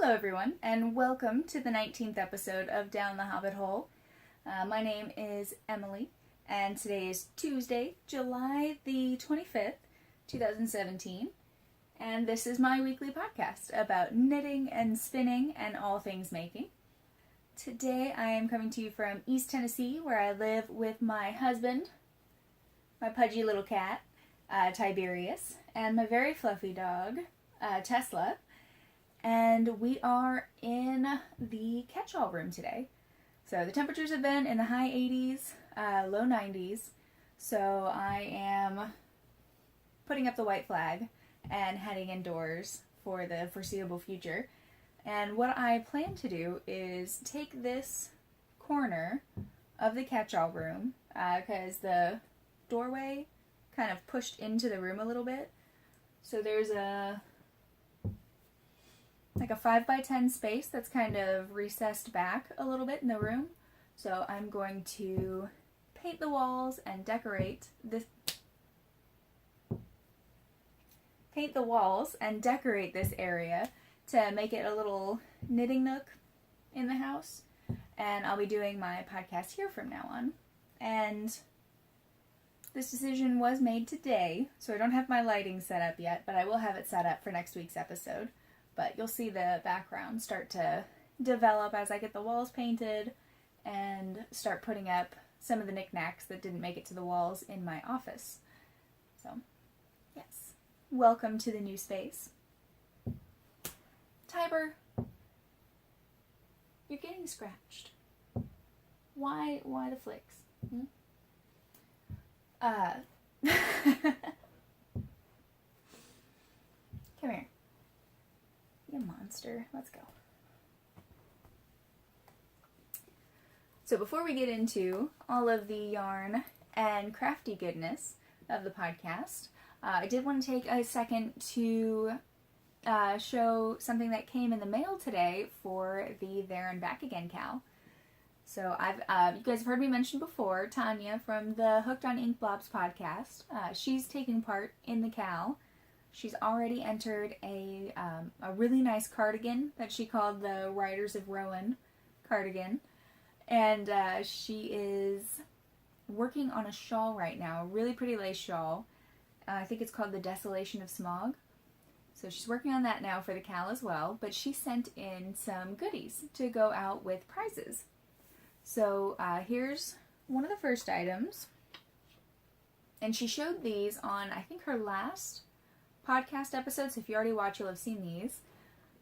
Hello everyone, and welcome to the 19th episode of Down the Hobbit Hole. My name is Emily, and today is Tuesday, July the 25th, 2017, and this is my weekly podcast about knitting and spinning and all things making. Today I am coming to you from East Tennessee, where I live with my husband, my pudgy little cat, Tiberius, and my very fluffy dog, Tesla. And we are in the catch-all room today. So the temperatures have been in the high 80s, low 90s. So I am putting up the white flag and heading indoors for the foreseeable future. And what I plan to do is take this corner of the catch-all room, because the doorway kind of pushed into the room a little bit. So there's like a 5x10 space that's kind of recessed back a little bit in the room. So I'm going to paint the walls and decorate this area to make it a little knitting nook in the house. And I'll be doing my podcast here from now on. And this decision was made today, so I don't have my lighting set up yet, but I will have it set up for next week's episode. But you'll see the background start to develop as I get the walls painted and start putting up some of the knickknacks that didn't make it to the walls in my office. So, yes. Welcome to the new space. Tiber, you're getting scratched. Why the flicks? Come here. You monster. Let's go. So before we get into all of the yarn and crafty goodness of the podcast, I did want to take a second to show something that came in the mail today for the There and Back Again Cal. So you guys have heard me mention before, Tanya from the Hooked on Inkblobs podcast. She's taking part in the Cal. She's already entered a really nice cardigan that she called the Riders of Rowan cardigan. And she is working on a shawl right now, a really pretty lace shawl. I think it's called the Desolation of Smog. So she's working on that now for the Cal as well. But she sent in some goodies to go out with prizes. So here's one of the first items. And she showed these on, I think, her last podcast episodes. If you already watch, you'll have seen these.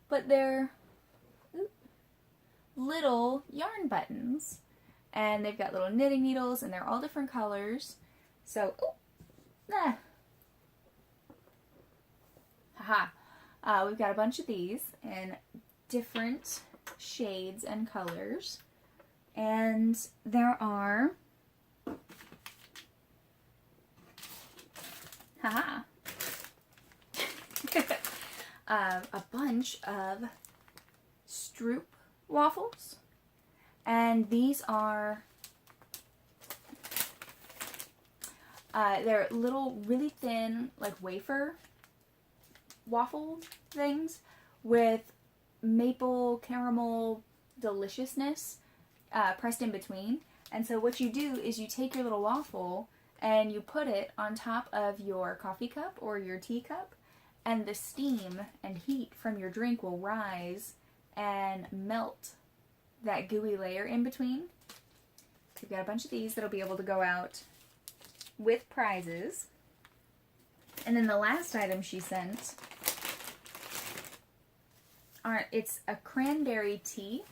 But they're little yarn buttons. And they've got little knitting needles, and they're all different colors. So, we've got a bunch of these in different shades and colors. And there are a bunch of Stroop waffles, and these are they're little really thin like wafer waffle things with maple caramel deliciousness pressed in between. And so what you do is you take your little waffle and you put it on top of your coffee cup or your tea cup, and the steam and heat from your drink will rise and melt that gooey layer in between. So we've got a bunch of these that'll be able to go out with prizes. And then the last item she sent, it's a cranberry tea,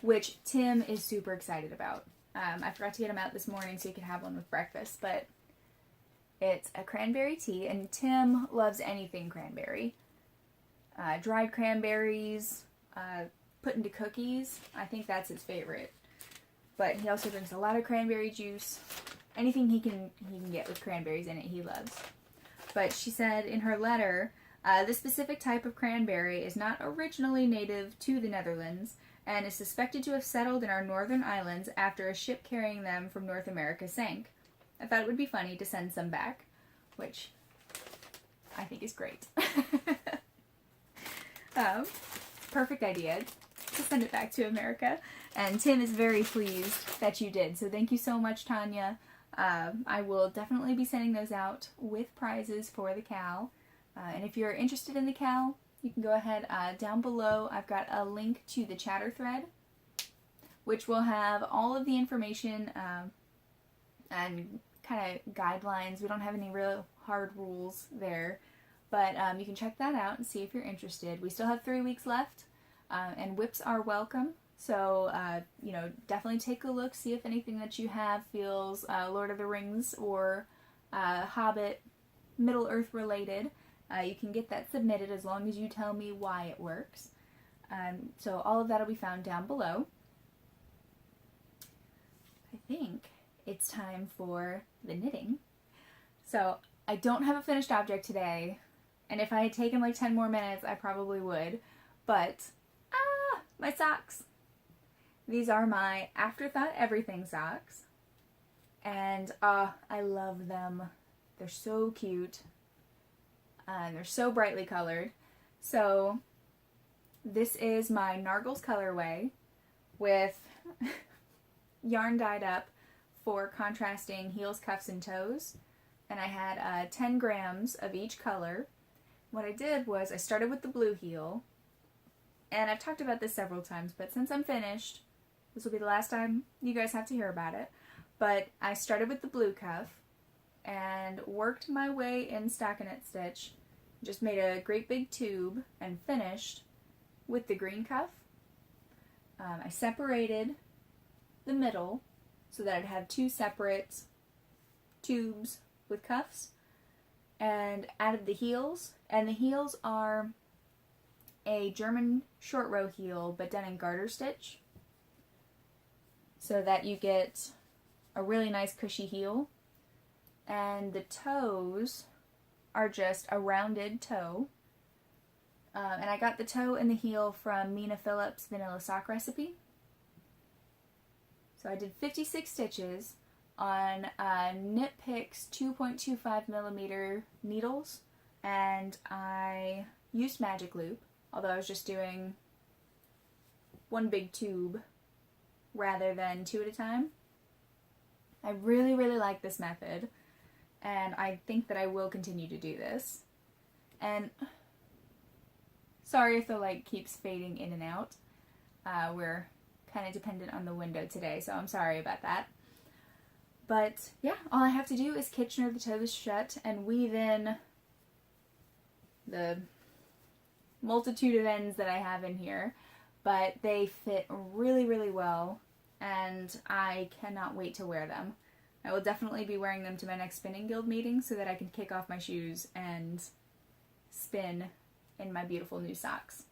which Tim is super excited about. I forgot to get him out this morning so he could have one with breakfast, but it's a cranberry tea, and Tim loves anything cranberry. Dried cranberries, put into cookies. I think that's his favorite. But he also drinks a lot of cranberry juice. Anything he can get with cranberries in it, he loves. But she said in her letter, this specific type of cranberry is not originally native to the Netherlands and is suspected to have settled in our northern islands after a ship carrying them from North America sank. I thought it would be funny to send some back, which I think is great. perfect idea to send it back to America. And Tim is very pleased that you did. So thank you so much, Tanya. I will definitely be sending those out with prizes for the cow. And if you're interested in the cow, you can go ahead down below. I've got a link to the chatter thread, which will have all of the information and kind of guidelines. We don't have any real hard rules there, but you can check that out and see if you're interested. We still have 3 weeks left, and whips are welcome. So, definitely take a look, see if anything that you have feels Lord of the Rings or Hobbit, Middle-earth related. You can get that submitted as long as you tell me why it works. So all of that will be found down below. I think it's time for the knitting. So I don't have a finished object today, and if I had taken like 10 more minutes, I probably would. But, my socks! These are my Afterthought Everything socks, and I love them. They're so cute, and they're so brightly colored. So this is my Nargles colorway with yarn dyed up for contrasting heels, cuffs, and toes, and I had 10 grams of each color. What I did was I started with the blue heel, and I've talked about this several times, but since I'm finished, this will be the last time you guys have to hear about it. But I started with the blue cuff and worked my way in stockinette stitch. Just made a great big tube and finished with the green cuff. I separated the middle so that I'd have 2 separate tubes with cuffs, and added the heels. And the heels are a German short row heel, but done in garter stitch, so that you get a really nice cushy heel. And the toes are just a rounded toe. And I got the toe and the heel from Mina Phillips' Vanilla Sock Recipe. So I did 56 stitches on Knit Picks 2.25 millimeter needles, and I used Magic Loop, although I was just doing one big tube rather than 2 at a time. I really, really like this method, and I think that I will continue to do this. And sorry if the light keeps fading in and out. We're kind of dependent on the window today, so I'm sorry about that. But yeah, all I have to do is Kitchener the toes shut and weave in the multitude of ends that I have in here, but they fit really, really well, and I cannot wait to wear them. I will definitely be wearing them to my next spinning guild meeting so that I can kick off my shoes and spin in my beautiful new socks.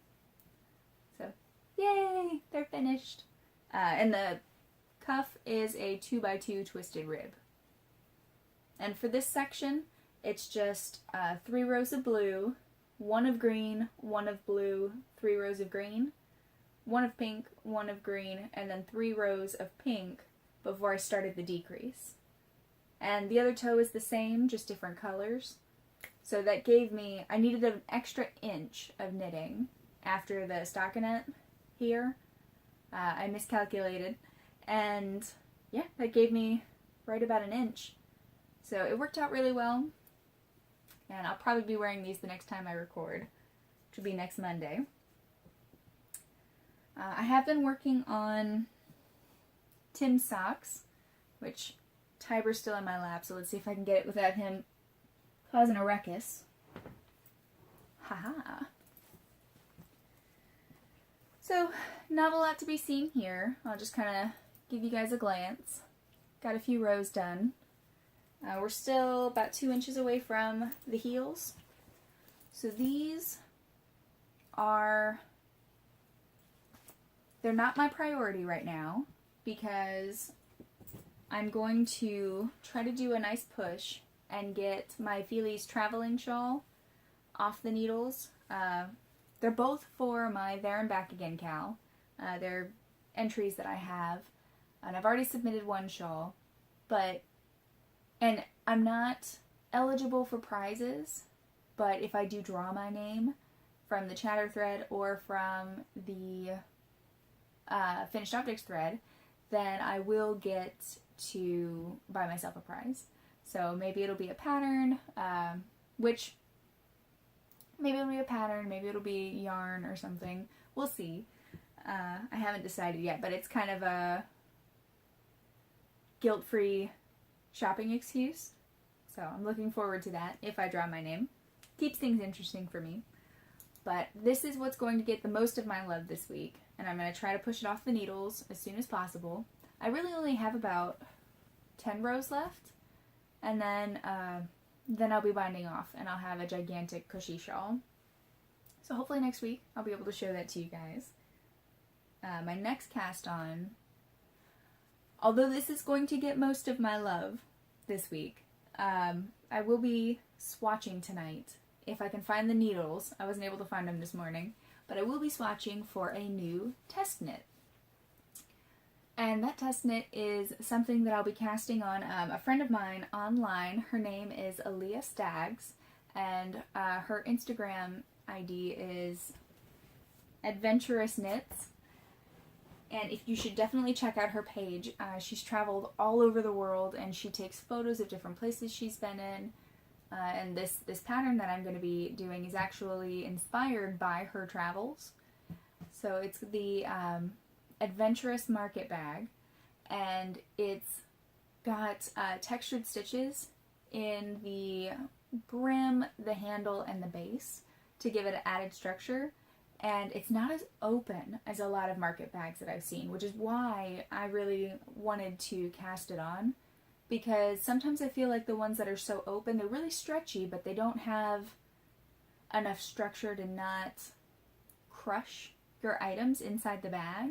So, yay! They're finished. And the cuff is a 2x2 twisted rib. And for this section, it's just 3 rows of blue, 1 of green, 1 of blue, 3 rows of green, 1 of pink, 1 of green, and then 3 rows of pink before I started the decrease. And the other toe is the same, just different colors. So that gave me, I needed an extra inch of knitting after the stockinette here. I miscalculated, and yeah, that gave me right about an inch. So it worked out really well, and I'll probably be wearing these the next time I record, which will be next Monday. I have been working on Tim's socks, which Tiber's still in my lap, so let's see if I can get it without him causing a ruckus. Haha. So, not a lot to be seen here. I'll just kind of give you guys a glance. Got a few rows done. We're still about 2 inches away from the heels. So these are, they're not my priority right now because I'm going to try to do a nice push and get my Feelies traveling shawl off the needles. They're both for my There and Back Again cow. They're entries that I have, and I've already submitted one shawl, and I'm not eligible for prizes, but if I do draw my name from the chatter thread or from the finished objects thread, then I will get to buy myself a prize. So maybe it'll be a pattern, maybe it'll be a pattern, maybe it'll be yarn or something. We'll see. I haven't decided yet, but it's kind of a guilt-free shopping excuse. So I'm looking forward to that if I draw my name. Keeps things interesting for me. But this is what's going to get the most of my love this week, and I'm going to try to push it off the needles as soon as possible. I really only have about 10 rows left, and then I'll be binding off, and I'll have a gigantic cushy shawl. So hopefully next week I'll be able to show that to you guys. My next cast on, although this is going to get most of my love this week, I will be swatching tonight. If I can find the needles, I wasn't able to find them this morning, but I will be swatching for a new test knit. And that test knit is something that I'll be casting on a friend of mine online. Her name is Aaliyah Staggs, and her Instagram ID is Adventurous Knits. And if you should definitely check out her page. She's traveled all over the world, and she takes photos of different places she's been in. And this pattern that I'm going to be doing is actually inspired by her travels. So it's the Adventurous Market Bag, and it's got textured stitches in the brim, the handle, and the base to give it an added structure. And it's not as open as a lot of market bags that I've seen, which is why I really wanted to cast it on. Because sometimes I feel like the ones that are so open, they're really stretchy, but they don't have enough structure to not crush your items inside the bag.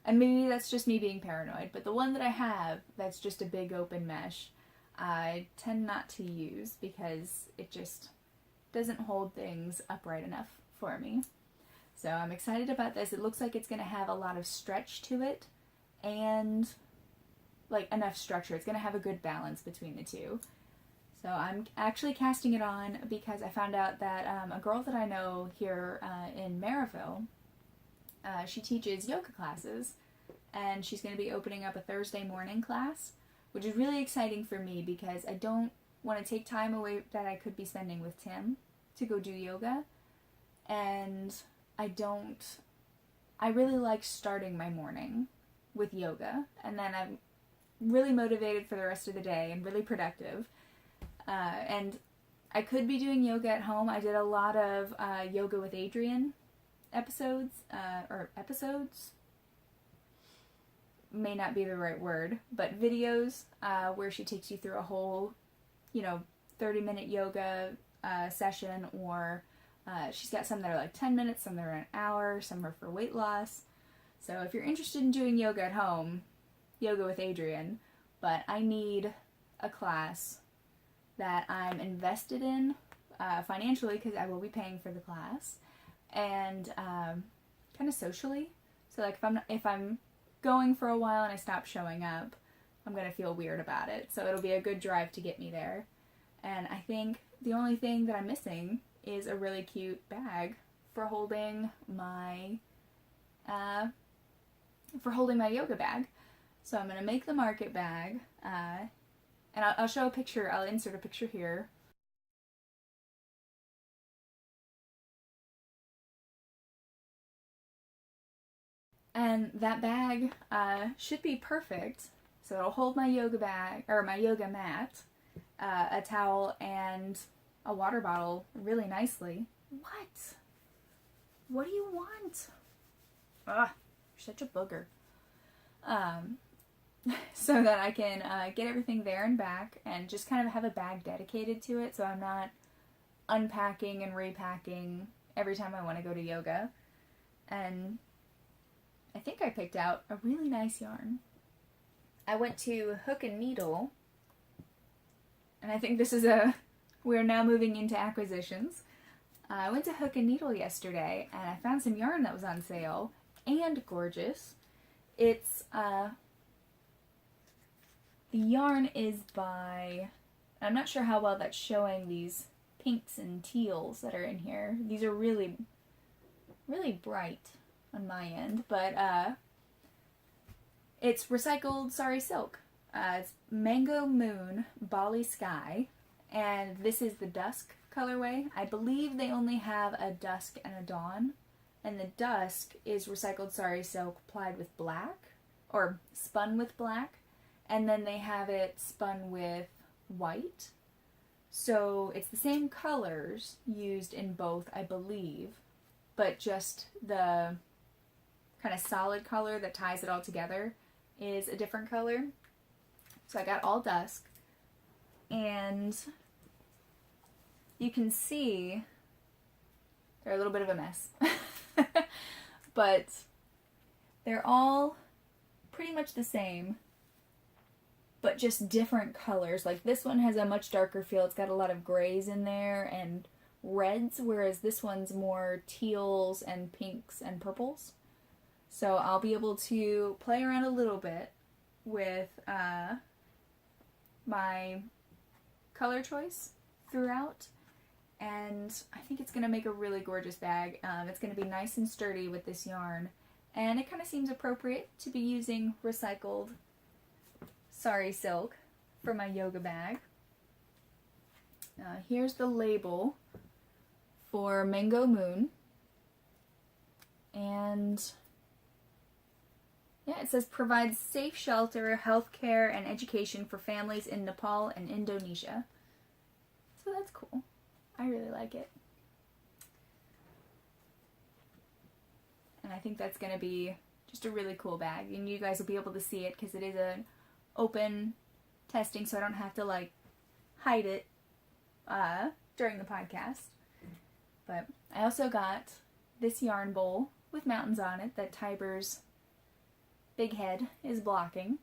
And maybe that's just me being paranoid, but the one that I have that's just a big open mesh, I tend not to use because it just doesn't hold things upright enough for me. So I'm excited about this. It looks like it's going to have a lot of stretch to it and like enough structure. It's going to have a good balance between the two. So I'm actually casting it on because I found out that a girl that I know here in Maryville, she teaches yoga classes, and she's going to be opening up a Thursday morning class, which is really exciting for me because I don't want to take time away that I could be spending with Tim to go do yoga. And I really like starting my morning with yoga, and then I'm really motivated for the rest of the day and really productive. And I could be doing yoga at home. I did a lot of Yoga with Adriene episodes, may not be the right word, but videos where she takes you through a whole, 30-minute yoga session, or she's got some that are like 10 minutes, some that are an hour, some are for weight loss. So if you're interested in doing yoga at home, Yoga with Adriene, but I need a class that I'm invested in financially, because I will be paying for the class, and kind of socially. So like if I'm going for a while and I stop showing up, I'm gonna feel weird about it. So it'll be a good drive to get me there. And I think the only thing that I'm missing is a really cute bag for holding my yoga bag. So I'm gonna make the market bag, and I'll show a picture. I'll insert a picture here. And that bag should be perfect. So it'll hold my yoga bag, or my yoga mat, a towel, and a water bottle really nicely. What? What do you want? Ugh, you're such a booger. So that I can get everything there and back, and just kind of have a bag dedicated to it, so I'm not unpacking and repacking every time I want to go to yoga. And I think I picked out a really nice yarn. I went to Hook and Needle, and I think this is we're now moving into acquisitions. I went to Hook and Needle yesterday, and I found some yarn that was on sale, and gorgeous. It's, the yarn is by, I'm not sure how well that's showing these pinks and teals that are in here. These are really really bright on my end, but it's recycled sari silk. It's Mango Moon Bali Sky, and this is the dusk colorway. I believe they only have a dusk and a dawn, and the dusk is recycled sari silk plied with black, or spun with black, and then they have it spun with white. So it's the same colors used in both, I believe, but just the kind of solid color that ties it all together is a different color. So I got all dusk, and you can see they're a little bit of a mess, but they're all pretty much the same, but just different colors. Like this one has a much darker feel. It's got a lot of grays in there and reds, whereas this one's more teals and pinks and purples. So I'll be able to play around a little bit with my color choice throughout, and I think it's going to make a really gorgeous bag. It's going to be nice and sturdy with this yarn, and it kind of seems appropriate to be using recycled sari silk for my yoga bag. Here's the label for Mango Moon, and yeah, it says provides safe shelter, healthcare, and education for families in Nepal and Indonesia. So that's cool. I really like it. And I think that's going to be just a really cool bag. And you guys will be able to see it because it is an open testing, so I don't have to like hide it during the podcast. But I also got this yarn bowl with mountains on it that Tiber's big head is blocking.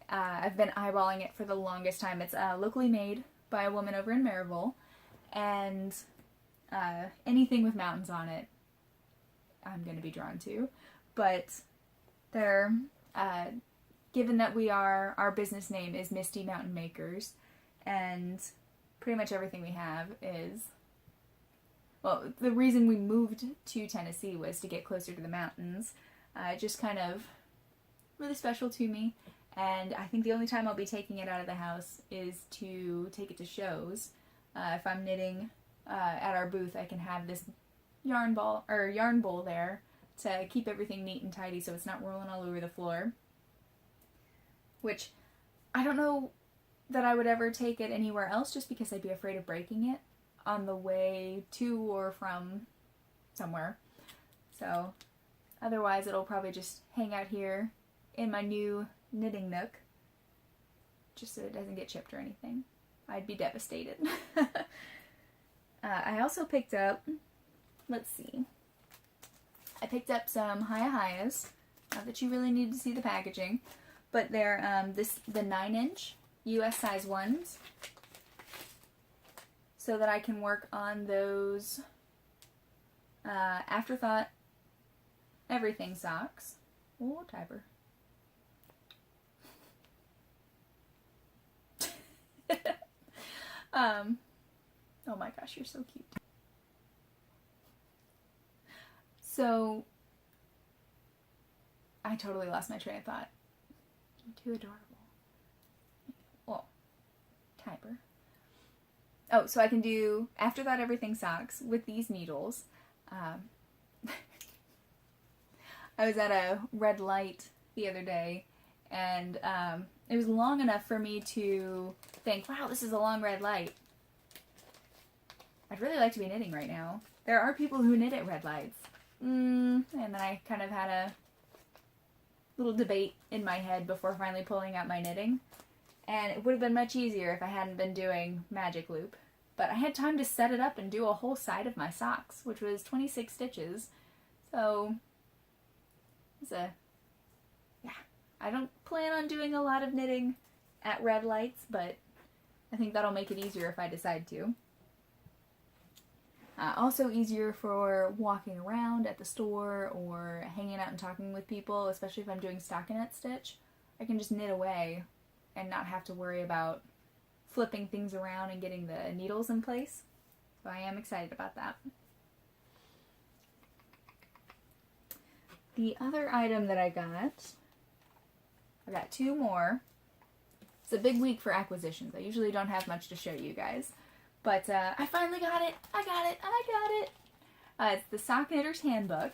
I've been eyeballing it for the longest time. It's locally made by a woman over in Maryville, and anything with mountains on it I'm going to be drawn to. But they're, given that our business name is MistyMountMakers, and pretty much everything we have is, well, the reason we moved to Tennessee was to get closer to the mountains. Just kind of really special to me, and I think the only time I'll be taking it out of the house is to take it to shows. If I'm knitting at our booth, I can have this yarn bowl there to keep everything neat and tidy so it's not rolling all over the floor. Which I don't know that I would ever take it anywhere else, just because I'd be afraid of breaking it on the way to or from somewhere. So otherwise it'll probably just hang out here in my new knitting nook, just so it doesn't get chipped or anything. I'd be devastated. I also picked up, let's see, I picked up some Hayas. Not that you really need to see the packaging, but they're the 9-inch US size ones, so that I can work on those Afterthought Everything socks. Oh, Tiber. Oh my gosh, you're so cute. So, I totally lost my train of thought. You're too adorable. Well, Tiber. Oh, so I can do Afterthought Everything socks with these needles. I was at a red light the other day, and it was long enough for me to think, wow, this is a long red light. I'd really like to be knitting right now. There are people who knit at red lights. And then I kind of had a little debate in my head before finally pulling out my knitting. And it would have been much easier if I hadn't been doing magic loop. But I had time to set it up and do a whole side of my socks, which was 26 stitches. So, yeah. I don't plan on doing a lot of knitting at red lights, but I think that'll make it easier if I decide to. Also easier for walking around at the store or hanging out and talking with people, especially if I'm doing stockinette stitch. I can just knit away and not have to worry about flipping things around and getting the needles in place. So I am excited about that. the other item that I got two more. It's a big week for acquisitions. I usually don't have much to show you guys. But I finally got it. I got it. It's the Sock Knitter's Handbook.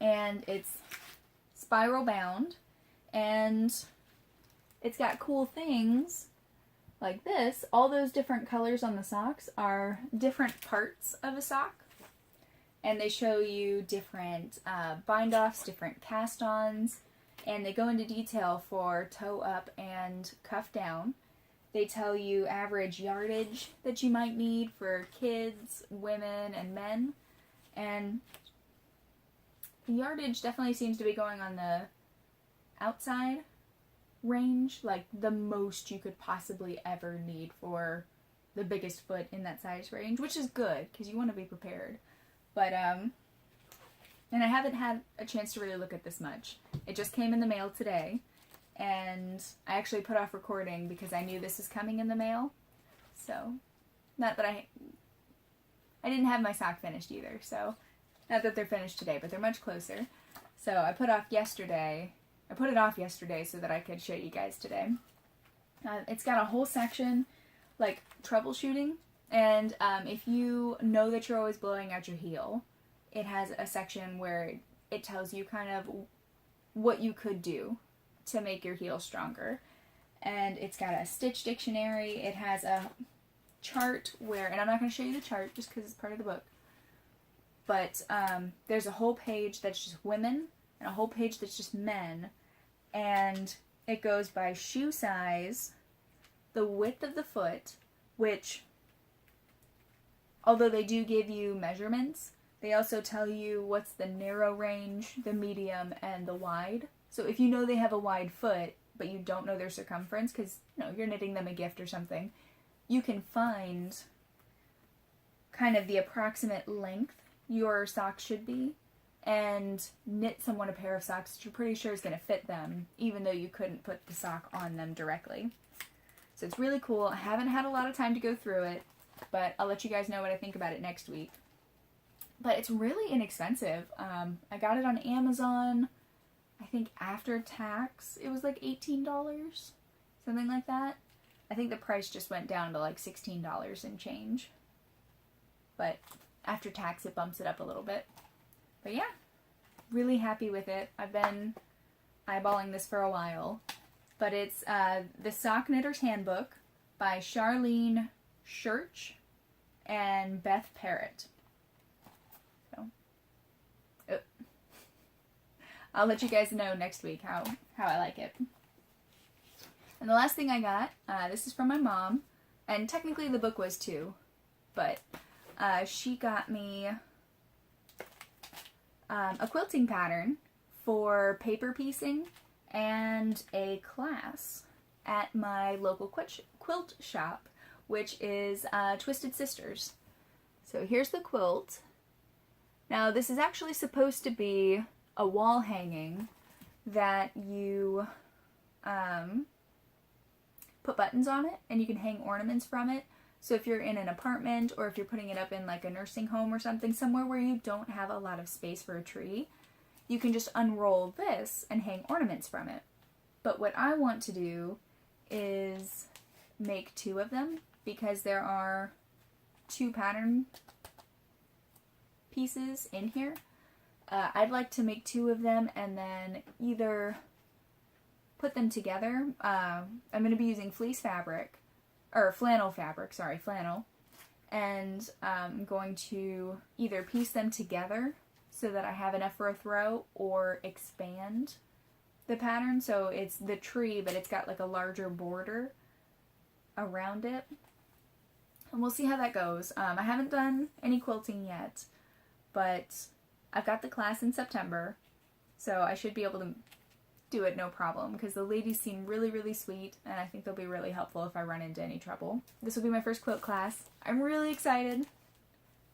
And it's spiral bound. And it's got cool things like this. All those different colors on the socks are different parts of a sock. And they show you different bind-offs, different cast-ons. And they go into detail for toe up and cuff down. They tell you average yardage that you might need for kids, women, and men. And the yardage definitely seems to be going on the outside range, like the most you could possibly ever need for the biggest foot in that size range, which is good because you want to be prepared. But and I haven't had a chance to really look at this much. It just came in the mail today, and I actually put off recording because I knew this was coming in the mail. So, not that I didn't have my sock finished either, so not that they're finished today, but they're much closer. So I put it off yesterday so that I could show you guys today. It's got a whole section, like troubleshooting, and if you know that you're always blowing out your heel, it has a section where it tells you kind of what you could do to make your heel stronger. And it's got a stitch dictionary. It has a chart where, and I'm not going to show you the chart just because it's part of the book, but there's a whole page that's just women and a whole page that's just men. And it goes by shoe size, the width of the foot, which, although they do give you measurements, they also tell you what's the narrow range, the medium, and the wide. So if you know they have a wide foot, but you don't know their circumference, because you're knitting them a gift or something, you can find kind of the approximate length your sock should be, and knit someone a pair of socks that you're pretty sure is going to fit them, even though you couldn't put the sock on them directly. So it's really cool. I haven't had a lot of time to go through it, but I'll let you guys know what I think about it next week. But it's really inexpensive. I got it on Amazon. I think after tax, it was like $18, something like that. I think the price just went down to like $16 and change. But after tax, it bumps it up a little bit. But yeah, really happy with it. I've been eyeballing this for a while. But it's the Sock Knitter's Handbook by Charlene Schurch and Beth Parrott. I'll let you guys know next week how I like it. And the last thing I got, this is from my mom, and technically the book was too, but she got me a quilting pattern for paper piecing and a class at my local quilt shop, which is Twisted Sisters. So here's the quilt. Now this is actually supposed to be a wall hanging that you put buttons on it and you can hang ornaments from it. So if you're in an apartment or if you're putting it up in like a nursing home or something, somewhere where you don't have a lot of space for a tree, you can just unroll this and hang ornaments from it. But what I want to do is make two of them because there are two pattern pieces in here. I'd like to make two of them and then either put them together. I'm going to be using flannel fabric, and I'm going to either piece them together so that I have enough for a throw or expand the pattern so it's the tree but it's got like a larger border around it. And we'll see how that goes. I haven't done any quilting yet, but I've got the class in September, so I should be able to do it no problem because the ladies seem really, really sweet, and I think they'll be really helpful if I run into any trouble. This will be my first quilt class. I'm really excited,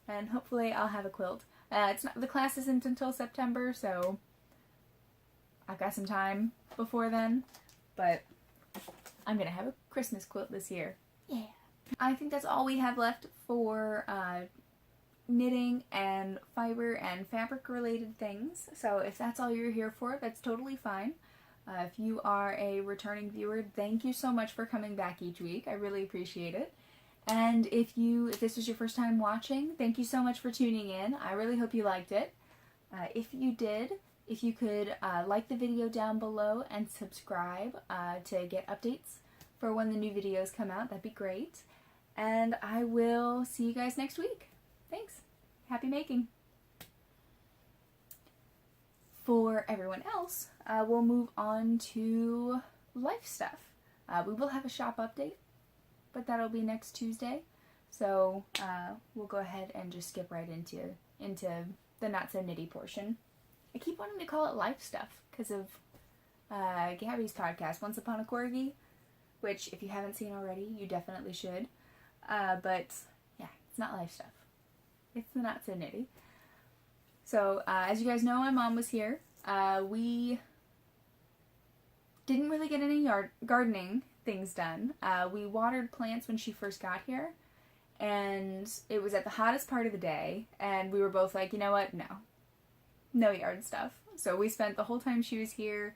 and hopefully I'll have a quilt. The class isn't until September, so I've got some time before then, but I'm going to have a Christmas quilt this year. Yeah. I think that's all we have left for knitting and fiber and fabric related things. So if that's all you're here for, that's totally fine. If you are a returning viewer, thank you so much for coming back each week. I really appreciate it. And if this was your first time watching, thank you so much for tuning in. I really hope you liked it. If you did, if you could like the video down below and subscribe to get updates for when the new videos come out, that'd be great. And I will see you guys next week. Thanks. Happy making. For everyone else, we'll move on to life stuff. We will have a shop update, but that'll be next Tuesday. So we'll go ahead and just skip right into the not so nitty portion. I keep wanting to call it life stuff because of Gabby's podcast, Once Upon a Corgi, which if you haven't seen already, you definitely should. But yeah, it's not life stuff. It's the not so nitty. So as you guys know, my mom was here. We didn't really get any gardening things done. We watered plants when she first got here, and it was at the hottest part of the day, and we were both like, you know what, no yard stuff. So we spent the whole time she was here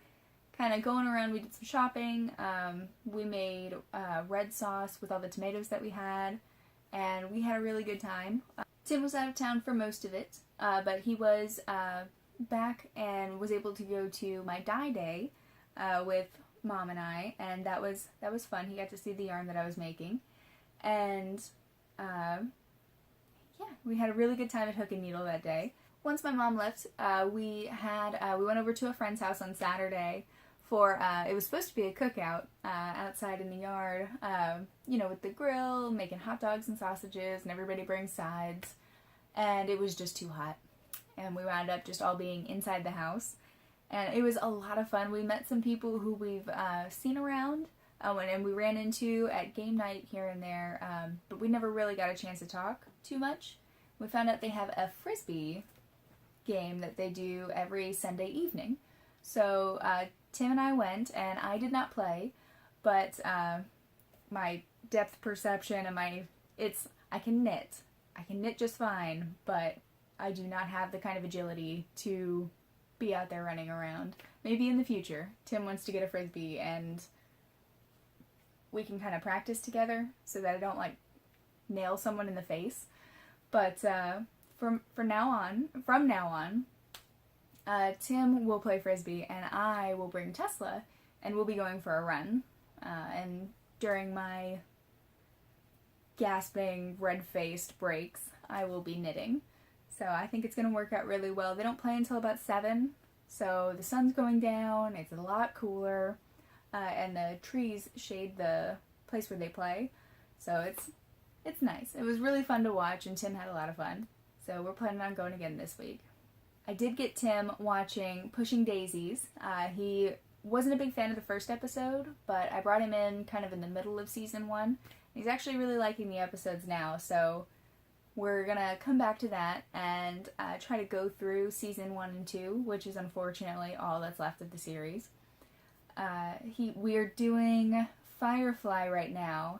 kind of going around. We did some shopping. We made red sauce with all the tomatoes that we had, and we had a really good time. Tim was out of town for most of it, but he was back and was able to go to my dye day with Mom and I, and that was fun. He got to see the yarn that I was making, and yeah, we had a really good time at Hook and Needle that day. Once my mom left, we went over to a friend's house on Saturday for it was supposed to be a cookout outside in the yard, with the grill, making hot dogs and sausages, and everybody brings sides, and it was just too hot, and we wound up just all being inside the house, and it was a lot of fun. We met some people who we've seen around, and we ran into at game night here and there, but we never really got a chance to talk too much. We found out they have a Frisbee game that they do every Sunday evening, so Tim and I went, and I did not play, but my depth perception and I can knit just fine, but I do not have the kind of agility to be out there running around. Maybe in the future, Tim wants to get a Frisbee, and we can kind of practice together so that I don't nail someone in the face. But from now on, Tim will play Frisbee, and I will bring Tesla, and we'll be going for a run. And during my gasping, red-faced breaks, I will be knitting. So I think it's going to work out really well. They don't play until about 7, so the sun's going down, it's a lot cooler, and the trees shade the place where they play. So it's nice. It was really fun to watch, and Tim had a lot of fun. So we're planning on going again this week. I did get Tim watching Pushing Daisies. He wasn't a big fan of the first episode, but I brought him in kind of in the middle of season 1. He's actually really liking the episodes now, so we're gonna come back to that and try to go through season 1 and 2, which is unfortunately all that's left of the series. We are doing Firefly right now,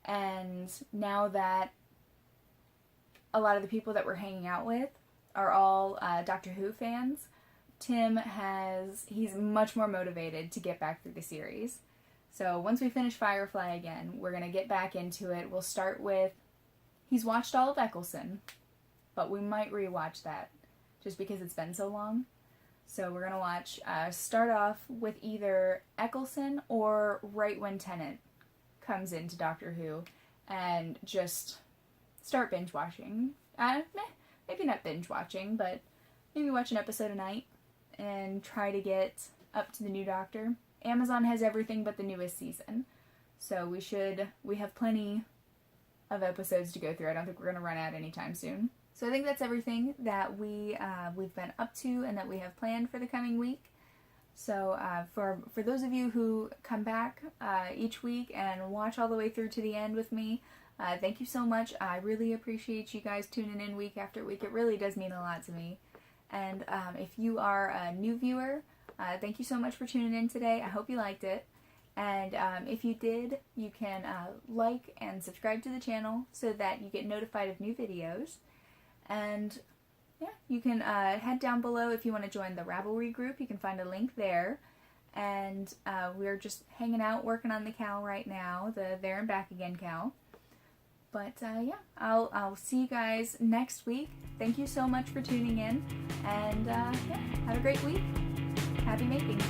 and now that a lot of the people that we're hanging out with are all Doctor Who fans, he's much more motivated to get back through the series. So once we finish Firefly again, we're going to get back into it. We'll start with, he's watched all of Eccleston, but we might rewatch that just because it's been so long. So we're going to start off with either Eccleston or right when Tennant comes into Doctor Who, and just start binge watching. Maybe not binge watching, but maybe watch an episode a night and try to get up to the new Doctor. Amazon has everything but the newest season, so we have plenty of episodes to go through. I don't think we're going to run out anytime soon. So I think that's everything that we've been up to and that we have planned for the coming week. So for those of you who come back each week and watch all the way through to the end with me, thank you so much. I really appreciate you guys tuning in week after week. It really does mean a lot to me. And if you are a new viewer, thank you so much for tuning in today. I hope you liked it. And if you did, you can like and subscribe to the channel so that you get notified of new videos. And yeah, you can head down below if you want to join the Ravelry group. You can find a link there. And we're just hanging out, working on the cowl right now, the There and Back Again cowl. But yeah, I'll see you guys next week. Thank you so much for tuning in, and yeah, have a great week. Happy making.